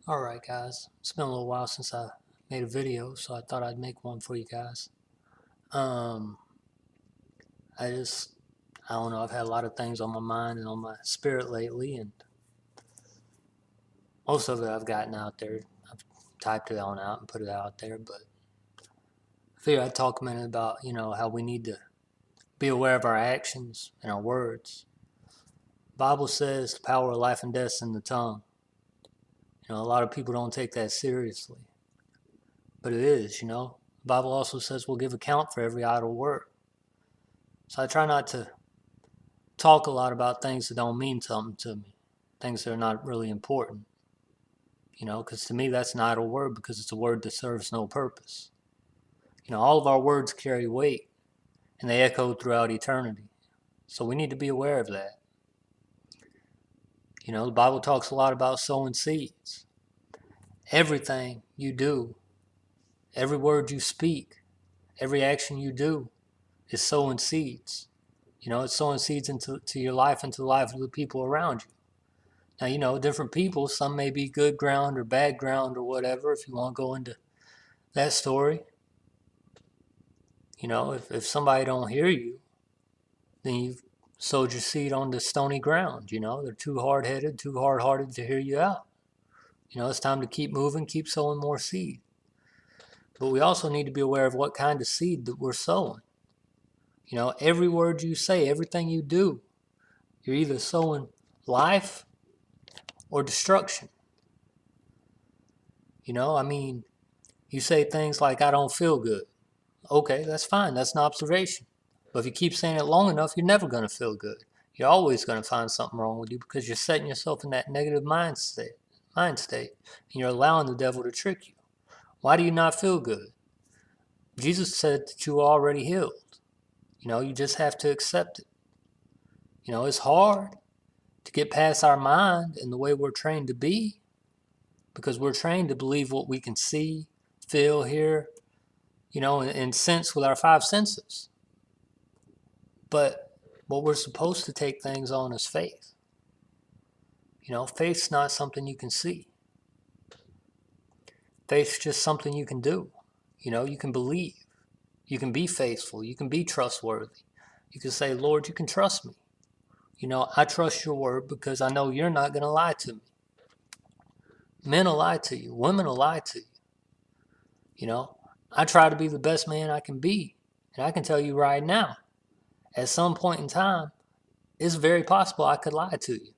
Alright guys, it's been a little while since I made a video, so I thought I'd make one for you guys. Um, I just, I don't know, I've had a lot of things on my mind and on my spirit lately, and most of it I've gotten out there. I've typed it on out and put it out there, but I figured I'd talk a minute about, how we need to be aware of our actions and our words. The Bible says the power of life and death is in the tongue. A lot of people don't take that seriously, but it is. The Bible also says we'll give account for every idle word. So I try not to talk a lot about things that don't mean something to me, things that are not really important, because to me that's an idle word because it's a word that serves no purpose. All of our words carry weight and they echo throughout eternity. So we need to be aware of that. The Bible talks a lot about sowing seeds. Everything you do, every word you speak, every action you do is sowing seeds. It's sowing seeds into your life, into the life of the people around you. Now, different people, some may be good ground or bad ground or whatever, if you want to go into that story. If somebody don't hear you, then you've sowed your seed on the stony ground. They're too hard-headed, too hard-hearted to hear you out. It's time to keep moving, keep sowing more seed. But we also need to be aware of what kind of seed that we're sowing. Every word you say, everything you do, you're either sowing life or destruction. You say things like, I don't feel good. Okay, that's fine. That's an observation. But if you keep saying it long enough, you're never going to feel good. You're always going to find something wrong with you because you're setting yourself in that negative mind state, and you're allowing the devil to trick you. Why do you not feel good? Jesus said that you are already healed. You just have to accept it. It's hard to get past our mind and the way we're trained to be, because we're trained to believe what we can see, feel, hear, and sense with our five senses. But what we're supposed to take things on is faith. Faith's not something you can see. Faith's just something you can do. You can believe. You can be faithful. You can be trustworthy. You can say, Lord, you can trust me. I trust your word because I know you're not going to lie to me. Men will lie to you. Women will lie to you. I try to be the best man I can be. And I can tell you right now, at some point in time, it's very possible I could lie to you.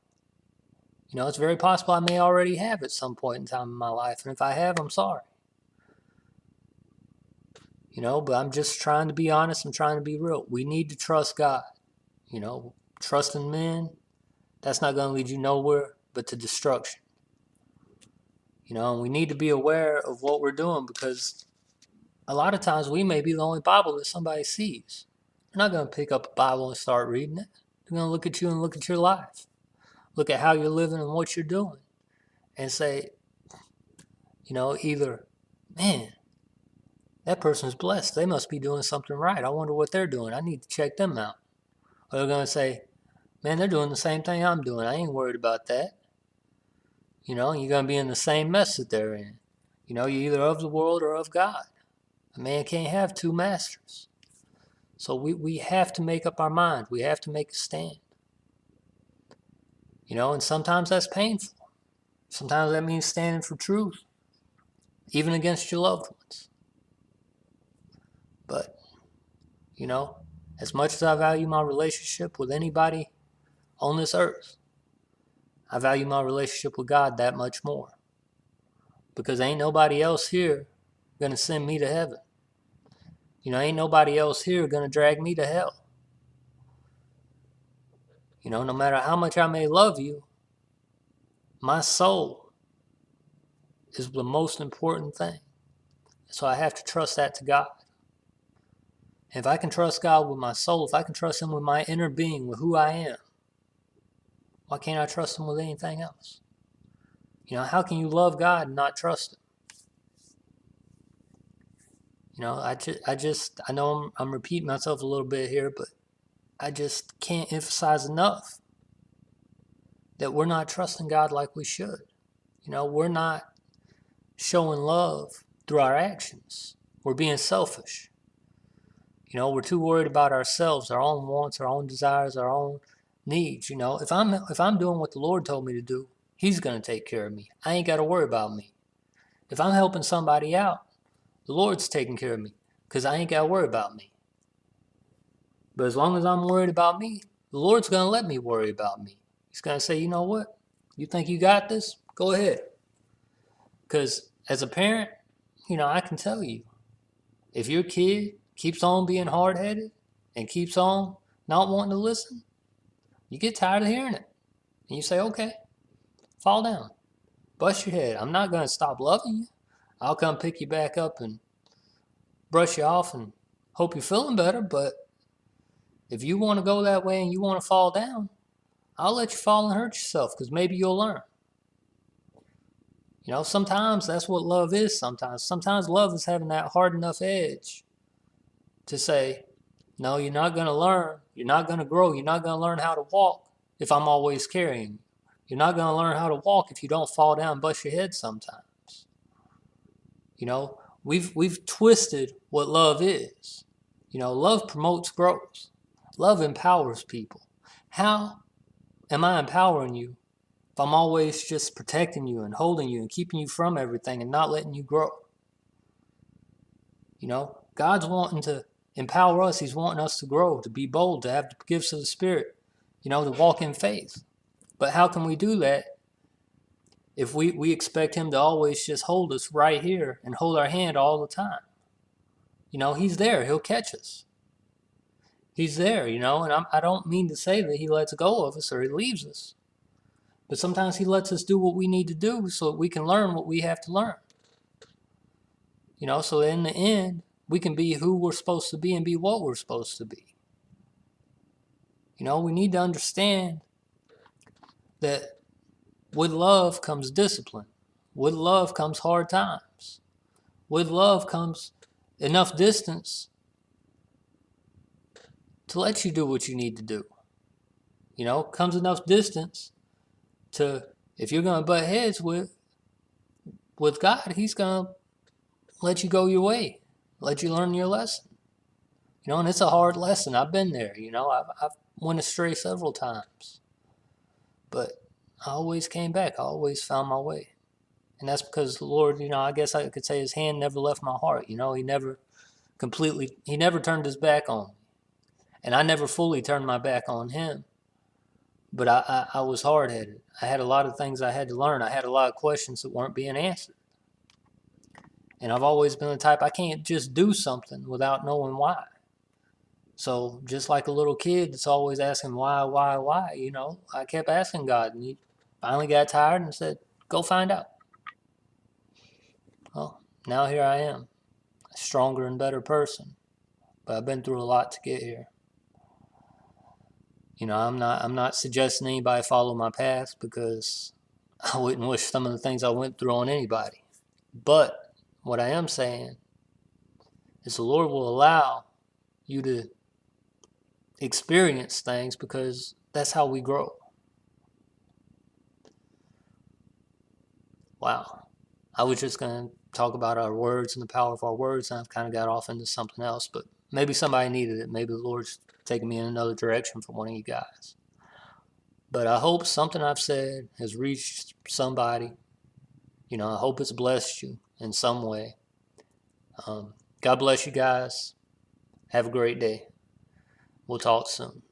It's very possible I may already have at some point in time in my life. And if I have, I'm sorry. But I'm just trying to be honest. I'm trying to be real. We need to trust God. Trusting men, that's not going to lead you nowhere but to destruction. And we need to be aware of what we're doing, because a lot of times we may be the only Bible that somebody sees. They're not going to pick up a Bible and start reading it. They're going to look at you and look at your life. Look at how you're living and what you're doing. And say, either, man, that person's blessed. They must be doing something right. I wonder what they're doing. I need to check them out. Or they're going to say, man, they're doing the same thing I'm doing. I ain't worried about that. You're going to be in the same mess that they're in. You're either of the world or of God. A man can't have two masters. So we have to make up our mind. We have to make a stand. And sometimes that's painful. Sometimes that means standing for truth, even against your loved ones. But, as much as I value my relationship with anybody on this earth, I value my relationship with God that much more. Because ain't nobody else here going to send me to heaven. Ain't nobody else here going to drag me to hell. No matter how much I may love you, my soul is the most important thing. So I have to trust that to God. If I can trust God with my soul, if I can trust Him with my inner being, with who I am, why can't I trust Him with anything else? How can you love God and not trust Him? I know I'm repeating myself a little bit here, but I just can't emphasize enough that we're not trusting God like we should. We're not showing love through our actions. We're being selfish. We're too worried about ourselves, our own wants, our own desires, our own needs. If I'm doing what the Lord told me to do, He's gonna take care of me. I ain't gotta worry about me. If I'm helping somebody out, the Lord's taking care of me, because I ain't gotta worry about me. But as long as I'm worried about me, the Lord's gonna let me worry about me. He's gonna say, you know what? You think you got this? Go ahead. Because as a parent, I can tell you, if your kid keeps on being hard-headed and keeps on not wanting to listen, you get tired of hearing it. And you say, okay, fall down. Bust your head. I'm not going to stop loving you. I'll come pick you back up and brush you off and hope you're feeling better. But if you want to go that way and you want to fall down, I'll let you fall and hurt yourself, because maybe you'll learn. Sometimes that's what love is. Sometimes love is having that hard enough edge to say, no, you're not going to learn. You're not going to grow. You're not going to learn how to walk if I'm always carrying you. You're not going to learn how to walk if you don't fall down and bust your head sometimes. We've twisted what love is. Love promotes growth. Love empowers people. How am I empowering you if I'm always just protecting you and holding you and keeping you from everything and not letting you grow? God's wanting to empower us. He's wanting us to grow, to be bold, to have the gifts of the Spirit, to walk in faith. But how can we do that if we expect Him to always just hold us right here and hold our hand all the time? He's there. He'll catch us. He's there, and I don't mean to say that He lets go of us or He leaves us. But sometimes He lets us do what we need to do so that we can learn what we have to learn. So in the end, we can be who we're supposed to be and be what we're supposed to be. We need to understand that with love comes discipline. With love comes hard times. With love comes enough distance to let you do what you need to do. Comes enough distance to, if you're going to butt heads with God, He's going to let you go your way, let you learn your lesson. And it's a hard lesson. I've been there. I've went astray several times. But I always came back. I always found my way. And that's because the Lord, I guess I could say His hand never left my heart. He never turned His back on me. And I never fully turned my back on Him. But I was hard-headed. I had a lot of things I had to learn. I had a lot of questions that weren't being answered. And I've always been the type, I can't just do something without knowing why. So just like a little kid that's always asking why, I kept asking God, and He finally got tired and said, go find out. Well, now here I am, a stronger and better person. But I've been through a lot to get here. I'm not suggesting anybody follow my path, because I wouldn't wish some of the things I went through on anybody. But what I am saying is the Lord will allow you to experience things, because that's how we grow. Wow. I was just going to talk about our words and the power of our words, and I've kind of got off into something else, but maybe somebody needed it. Maybe the Lord's taking me in another direction for one of you guys. But I hope something I've said has reached somebody. I hope it's blessed you in some way. God bless you guys. Have a great day. We'll talk soon.